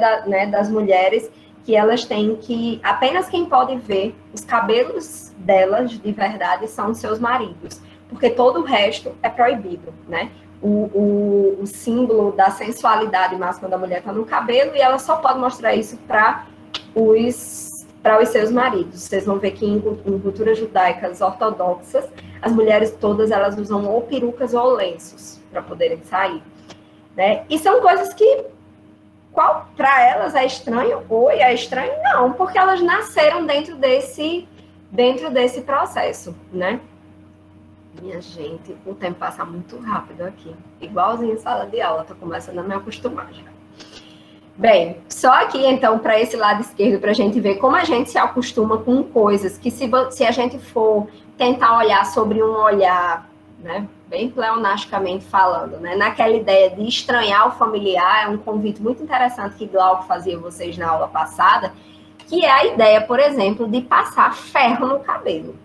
das mulheres, que elas têm que, apenas quem pode ver os cabelos delas de verdade são os seus maridos, porque todo o resto é proibido, né? O símbolo da sensualidade máxima da mulher está no cabelo e ela só pode mostrar isso para os seus maridos. Vocês vão ver que em culturas judaicas ortodoxas, as mulheres todas elas usam ou perucas ou lenços para poderem sair, né? E são coisas que, para elas é estranho? Oi, é estranho? Não, porque elas nasceram dentro desse processo, né? Minha gente, o tempo passa muito rápido aqui. Igualzinho em sala de aula, tô começando a me acostumar já. Bem, só aqui, então, para esse lado esquerdo, para a gente ver como a gente se acostuma com coisas que, se a gente for tentar olhar sobre um olhar, né, bem pleonasticamente falando, né, naquela ideia de estranhar o familiar, é um convite muito interessante que Glauco fazia vocês na aula passada, que é a ideia, por exemplo, de passar ferro no cabelo.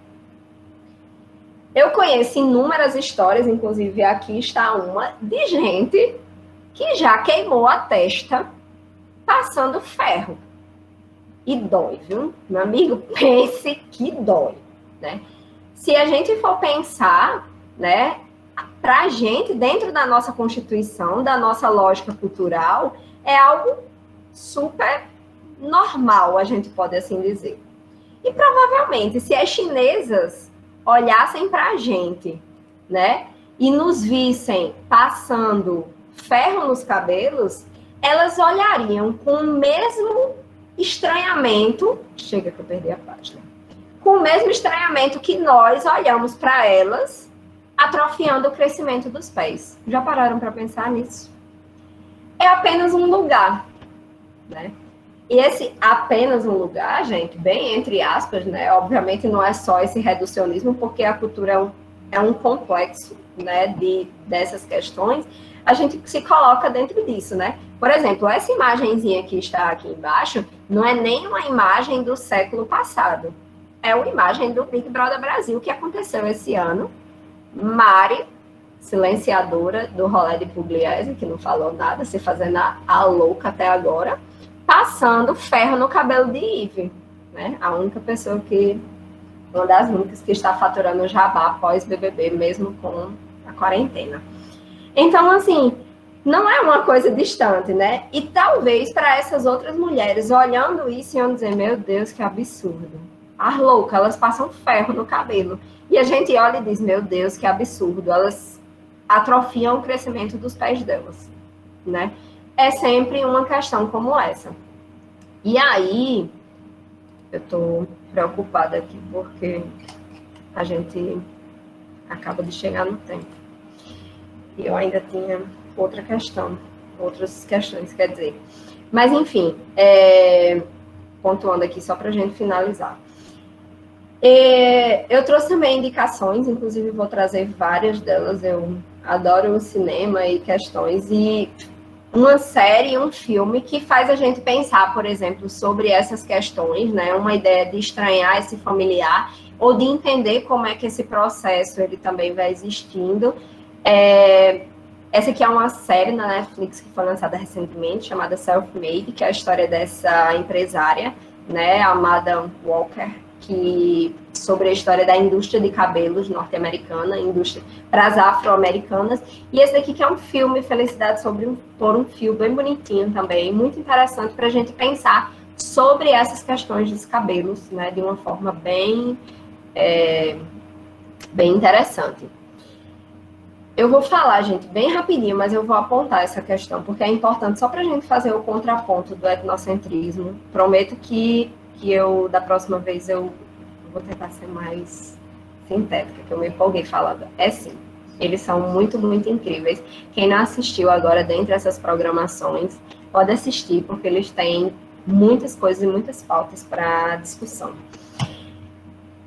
Eu conheço inúmeras histórias, inclusive aqui está uma, de gente que já queimou a testa passando ferro. E dói, viu? Meu amigo, pense que dói, né? Se a gente for pensar, né, pra gente, dentro da nossa Constituição, da nossa lógica cultural, é algo super normal, a gente pode assim dizer. E provavelmente, se as chinesas olhassem para a gente, né, e nos vissem passando ferro nos cabelos, elas olhariam com o mesmo estranhamento, chega que eu perdi a página, com o mesmo estranhamento que nós olhamos para elas, atrofiando o crescimento dos pés. Já pararam para pensar nisso? É apenas um lugar, né? E esse apenas um lugar, gente, bem entre aspas, né? Obviamente não é só esse reducionismo, porque a cultura é um complexo, né, dessas questões. A gente se coloca dentro disso, né? Por exemplo, essa imagenzinha que está aqui embaixo não é nem uma imagem do século passado. É uma imagem do Big Brother Brasil que aconteceu esse ano. Mari, silenciadora do rolê de Pugliese, que não falou nada, se fazendo a louca até agora, passando ferro no cabelo de Yves, né? A única pessoa uma das únicas que está faturando o jabá após BBB, mesmo com a quarentena. Então, assim, não é uma coisa distante, né? E talvez para essas outras mulheres, olhando isso, iam dizer, meu Deus, que absurdo. As loucas, elas passam ferro no cabelo. E a gente olha e diz, meu Deus, que absurdo. Elas atrofiam o crescimento dos pés delas, né? É sempre uma questão como essa. E aí, eu estou preocupada aqui, porque a gente acaba de chegar no tempo. E eu ainda tinha outras questões, quer dizer. Mas, enfim, pontuando aqui só para a gente finalizar. Eu trouxe também indicações, inclusive vou trazer várias delas. Eu adoro o cinema e questões, e uma série, um filme que faz a gente pensar, por exemplo, sobre essas questões, né? Uma ideia de estranhar esse familiar, ou de entender como é que esse processo ele também vai existindo. Essa aqui é uma série na Netflix que foi lançada recentemente, chamada Self-Made, que é a história dessa empresária, né, a Madam Walker, sobre a história da indústria de cabelos norte-americana, indústria para as afro-americanas. E esse daqui que é um filme, Felicidade por um Fio, bem bonitinho também, muito interessante para a gente pensar sobre essas questões dos cabelos, né, de uma forma bem interessante. Eu vou falar, gente, bem rapidinho, mas eu vou apontar essa questão, porque é importante só para a gente fazer o contraponto do etnocentrismo. Prometo que da próxima vez, eu vou tentar ser mais sintética, que eu me empolguei falando. É sim, eles são muito, muito incríveis. Quem não assistiu agora, dentre essas programações, pode assistir, porque eles têm muitas coisas e muitas pautas para discussão.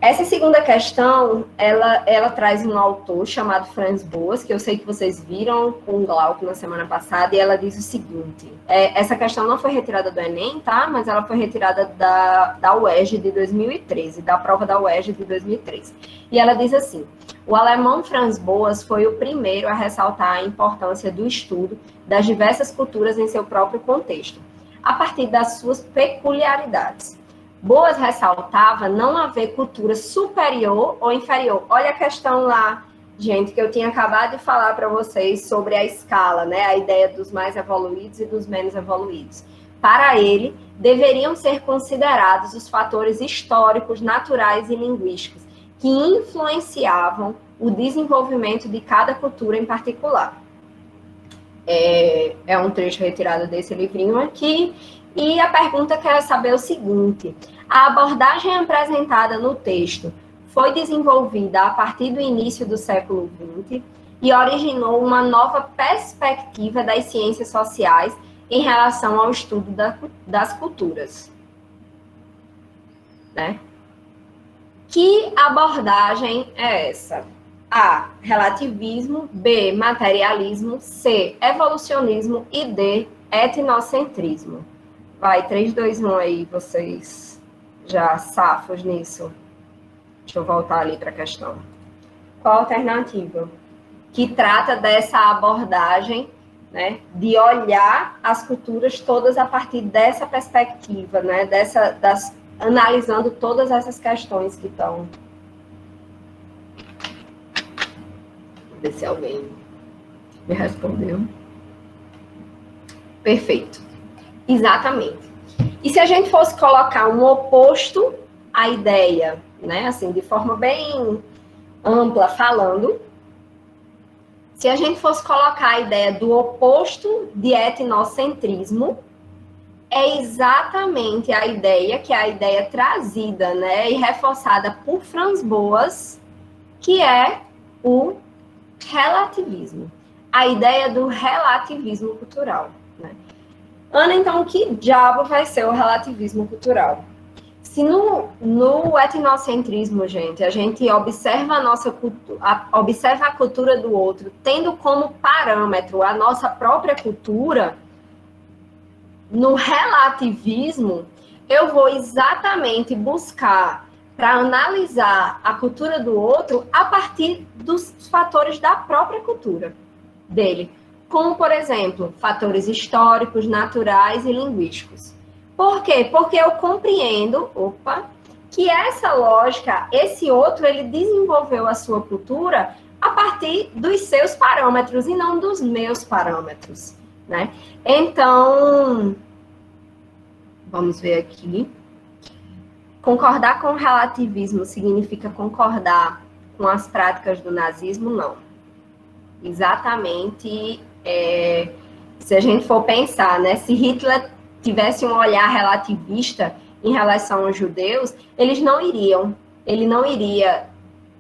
Essa segunda questão, ela traz um autor chamado Franz Boas, que eu sei que vocês viram com o Glauco na semana passada, e ela diz o seguinte, essa questão não foi retirada do Enem, tá? Mas ela foi retirada da UERJ de 2013, da prova da UERJ de 2013. E ela diz assim, o alemão Franz Boas foi o primeiro a ressaltar a importância do estudo das diversas culturas em seu próprio contexto, a partir das suas peculiaridades. Boas ressaltava não haver cultura superior ou inferior. Olha a questão lá, gente, que eu tinha acabado de falar para vocês sobre a escala, né? A ideia dos mais evoluídos e dos menos evoluídos. Para ele, deveriam ser considerados os fatores históricos, naturais e linguísticos que influenciavam o desenvolvimento de cada cultura em particular. É um trecho retirado desse livrinho aqui. E a pergunta quer saber o seguinte, a abordagem apresentada no texto foi desenvolvida a partir do início do século XX e originou uma nova perspectiva das ciências sociais em relação ao estudo das culturas. Né? Que abordagem é essa? A, relativismo, B, materialismo, C, evolucionismo e D, etnocentrismo. Vai, 3, 2, 1 aí, vocês já safos nisso. Deixa eu voltar ali para a questão. Qual a alternativa? Que trata dessa abordagem, né, de olhar as culturas todas a partir dessa perspectiva, né, analisando todas essas questões que estão. Vou ver se alguém me respondeu. Perfeito. Exatamente. E se a gente fosse colocar um oposto à ideia, né, assim, de forma bem ampla falando, se a gente fosse colocar a ideia do oposto de etnocentrismo, é exatamente a ideia, que é a ideia trazida, né, e reforçada por Franz Boas, que é o relativismo. A ideia do relativismo cultural, né? Ana, então, que diabo vai ser o relativismo cultural? Se no etnocentrismo, gente, a gente observa a nossa cultura, observa a cultura do outro, tendo como parâmetro a nossa própria cultura, no relativismo, eu vou exatamente buscar para analisar a cultura do outro a partir dos fatores da própria cultura dele. Como, por exemplo, fatores históricos, naturais e linguísticos. Por quê? Porque eu compreendo, que essa lógica, esse outro, ele desenvolveu a sua cultura a partir dos seus parâmetros e não dos meus parâmetros, né? Então, vamos ver aqui. Concordar com o relativismo significa concordar com as práticas do nazismo? Não. Exatamente... se a gente for pensar, né, se Hitler tivesse um olhar relativista em relação aos judeus, ele não iria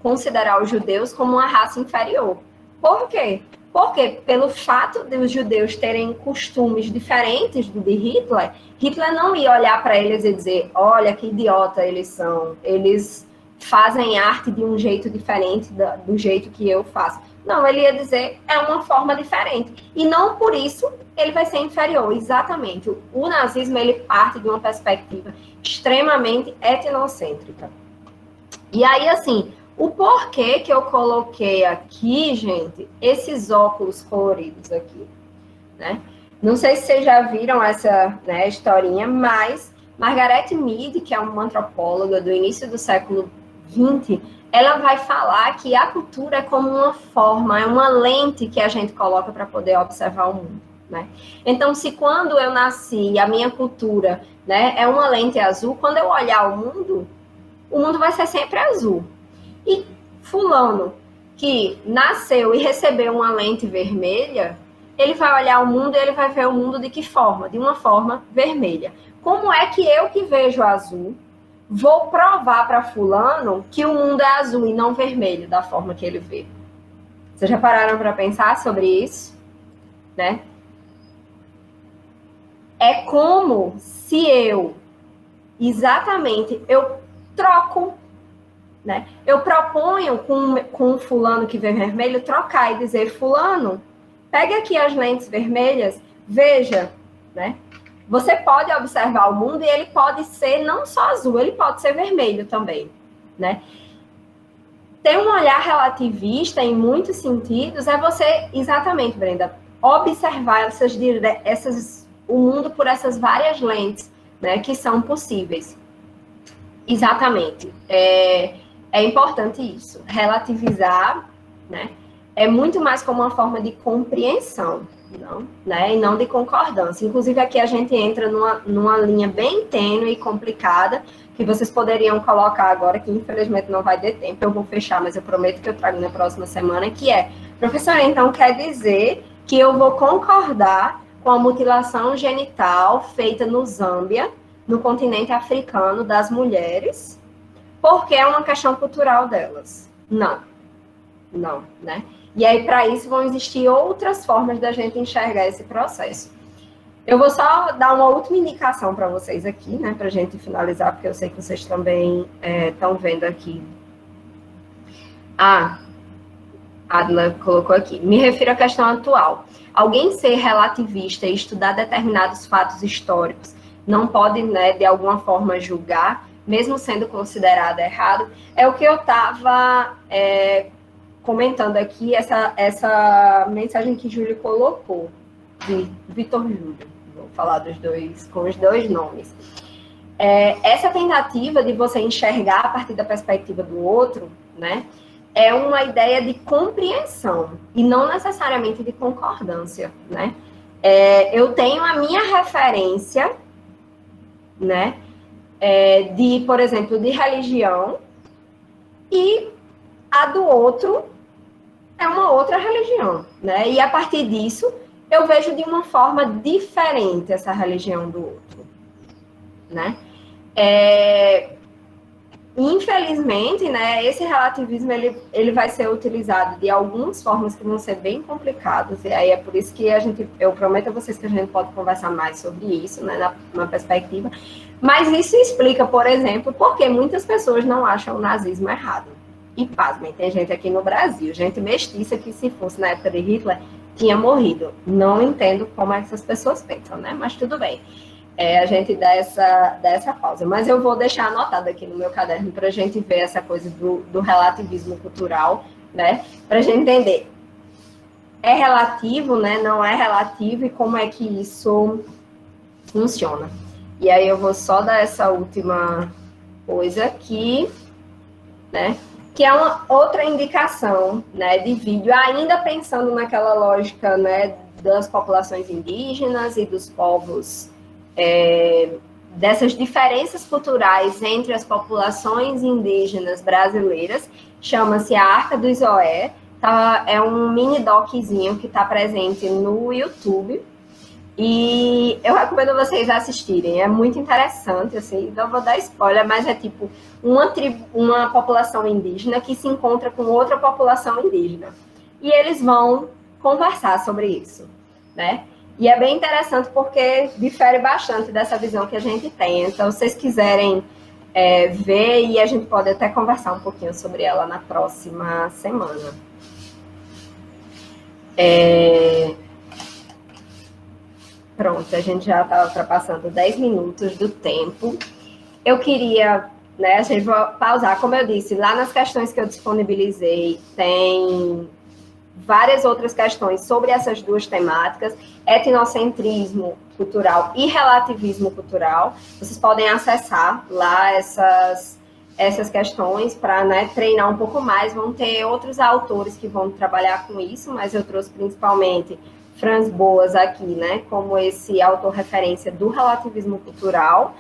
considerar os judeus como uma raça inferior. Por quê? Porque pelo fato de os judeus terem costumes diferentes do de Hitler, Hitler não ia olhar para eles e dizer, olha que idiota eles são, eles fazem arte de um jeito diferente do jeito que eu faço. Não, ele ia dizer, é uma forma diferente. E não por isso ele vai ser inferior, exatamente. O nazismo, ele parte de uma perspectiva extremamente etnocêntrica. E aí, assim, O porquê que eu coloquei aqui, gente, esses óculos coloridos aqui, né? Não sei se vocês já viram essa, né, historinha, mas Margaret Mead, que é uma antropóloga do início do século XX, ela vai falar que a cultura é como uma forma, é uma lente que a gente coloca para poder observar o mundo, né? Então, se quando eu nasci, a minha cultura, né, é uma lente azul, quando eu olhar o mundo vai ser sempre azul. E fulano que nasceu e recebeu uma lente vermelha, ele vai olhar o mundo e ele vai ver o mundo de que forma? De uma forma vermelha. Como é que eu que vejo azul vou provar para fulano que o mundo é azul e não vermelho da forma que ele vê? Vocês já pararam para pensar sobre isso? Né? É como se eu troco, né? Eu proponho com um fulano que vê vermelho trocar e dizer, fulano, pegue aqui as lentes vermelhas, veja, né? Você pode observar o mundo e ele pode ser não só azul, ele pode ser vermelho também, né? Ter um olhar relativista, em muitos sentidos, é você, exatamente, Brenda, observar o mundo por essas várias lentes, né, que são possíveis. Exatamente. É importante isso. Relativizar, né, é muito mais como uma forma de compreensão, não, né, e não de concordância. Inclusive, aqui a gente entra numa linha bem tênue e complicada, que vocês poderiam colocar agora, que infelizmente não vai ter tempo, eu vou fechar, mas eu prometo que eu trago na próxima semana, que é, professora, então quer dizer que eu vou concordar com a mutilação genital feita no Zâmbia, no continente africano, das mulheres, porque é uma questão cultural delas. Não, né? E aí, para isso, vão existir outras formas da gente enxergar esse processo. Eu vou só dar uma última indicação para vocês aqui, né, para a gente finalizar, porque eu sei que vocês também estão vendo aqui. Adla colocou aqui. Me refiro à questão atual. Alguém ser relativista e estudar determinados fatos históricos não pode, né, de alguma forma julgar, mesmo sendo considerado errado. É o que eu estava comentando aqui, essa mensagem que Júlio colocou, de Vitor Júlio. Vou falar com os dois nomes. Essa tentativa de você enxergar a partir da perspectiva do outro, né, é uma ideia de compreensão e não necessariamente de concordância, né? Eu tenho a minha referência, né, por exemplo, de religião, e a do outro é uma outra religião, né? E a partir disso, eu vejo de uma forma diferente essa religião do outro, né? Infelizmente, né, esse relativismo ele vai ser utilizado de algumas formas que vão ser bem complicadas, e aí é por isso que eu prometo a vocês que a gente pode conversar mais sobre isso, né, na perspectiva, mas isso explica, por exemplo, por que muitas pessoas não acham o nazismo errado. E pasmem, tem gente aqui no Brasil, gente mestiça que se fosse na época de Hitler, tinha morrido. Não entendo como essas pessoas pensam, né, mas tudo bem. A gente dá essa pausa. Mas eu vou deixar anotado aqui no meu caderno para a gente ver essa coisa do relativismo cultural, né? Para a gente entender. É relativo, né? Não é relativo e como é que isso funciona. E aí eu vou só dar essa última coisa aqui, né? Que é uma outra indicação, né, de vídeo, ainda pensando naquela lógica, né, das populações indígenas e dos povos, dessas diferenças culturais entre as populações indígenas brasileiras, chama-se a Arca do Izoé, tá? É um mini doczinho que está presente no YouTube, e eu recomendo vocês assistirem, é muito interessante, assim, não vou dar spoiler, mas é tipo uma população indígena que se encontra com outra população indígena, e eles vão conversar sobre isso, né? E é bem interessante porque difere bastante dessa visão que a gente tem. Então, se vocês quiserem ver, e a gente pode até conversar um pouquinho sobre ela na próxima semana. Pronto, a gente já está ultrapassando 10 minutos do tempo. Eu queria né? A gente vai pausar. Como eu disse, lá nas questões que eu disponibilizei, tem várias outras questões sobre essas duas temáticas, etnocentrismo cultural e relativismo cultural. Vocês podem acessar lá essas questões para, né, treinar um pouco mais. Vão ter outros autores que vão trabalhar com isso, mas eu trouxe principalmente Franz Boas aqui, né, como esse autor referência do relativismo cultural,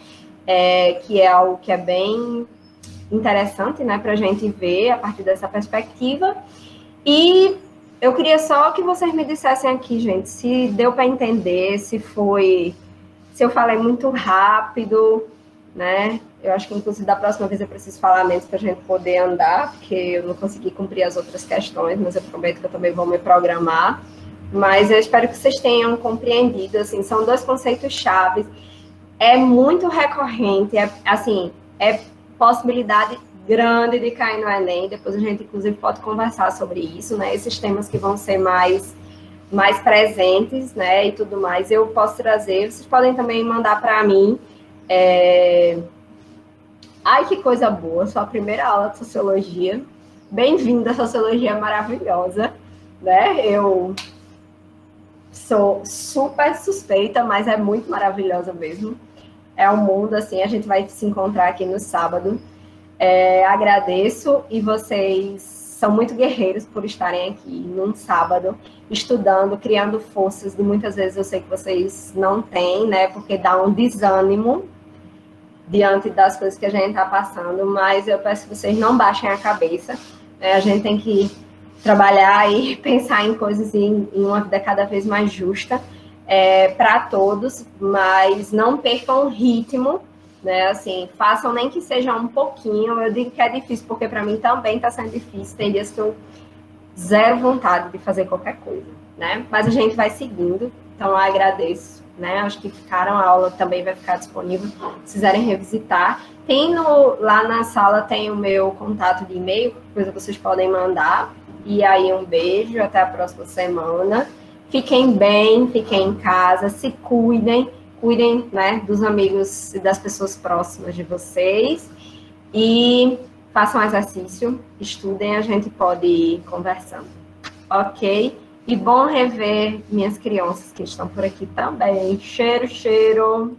que é algo que é bem interessante, né, para a gente ver a partir dessa perspectiva. E eu queria só que vocês me dissessem aqui, gente, se deu para entender, se eu falei muito rápido, né? Eu acho que, inclusive, da próxima vez eu preciso falar menos para a gente poder andar, porque eu não consegui cumprir as outras questões, mas eu prometo que eu também vou me programar. Mas eu espero que vocês tenham compreendido, assim, são dois conceitos chaves. É muito recorrente, é possibilidade grande de cair no Enem. Depois a gente, inclusive, pode conversar sobre isso, né? Esses temas que vão ser mais presentes, né? E tudo mais, eu posso trazer. Vocês podem também mandar para mim. Ai, que coisa boa! Sua primeira aula de sociologia. Bem-vinda, a sociologia maravilhosa, né? Eu sou super suspeita, mas é muito maravilhosa mesmo. É um mundo, assim, a gente vai se encontrar aqui no sábado. Agradeço, e vocês são muito guerreiros por estarem aqui num sábado, estudando, criando forças, e muitas vezes eu sei que vocês não têm, né, porque dá um desânimo diante das coisas que a gente está passando, mas eu peço que vocês não baixem a cabeça, né? A gente tem que trabalhar e pensar em coisas em uma vida cada vez mais justa para todos, mas não percam o ritmo, né? Assim, façam nem que seja um pouquinho. Eu digo que é difícil, porque para mim também está sendo difícil. Tem dias que eu zero vontade de fazer qualquer coisa, né? Mas a gente vai seguindo, então eu agradeço, né? Acho que ficaram, a aula também vai ficar disponível, se quiserem revisitar. Lá na sala tem o meu contato de e-mail, coisa que vocês podem mandar. E aí, um beijo, até a próxima semana. Fiquem bem, fiquem em casa, se cuidem, né, dos amigos e das pessoas próximas de vocês. E façam exercício, estudem, a gente pode ir conversando. Ok? E bom rever minhas crianças que estão por aqui também. Cheiro, cheiro!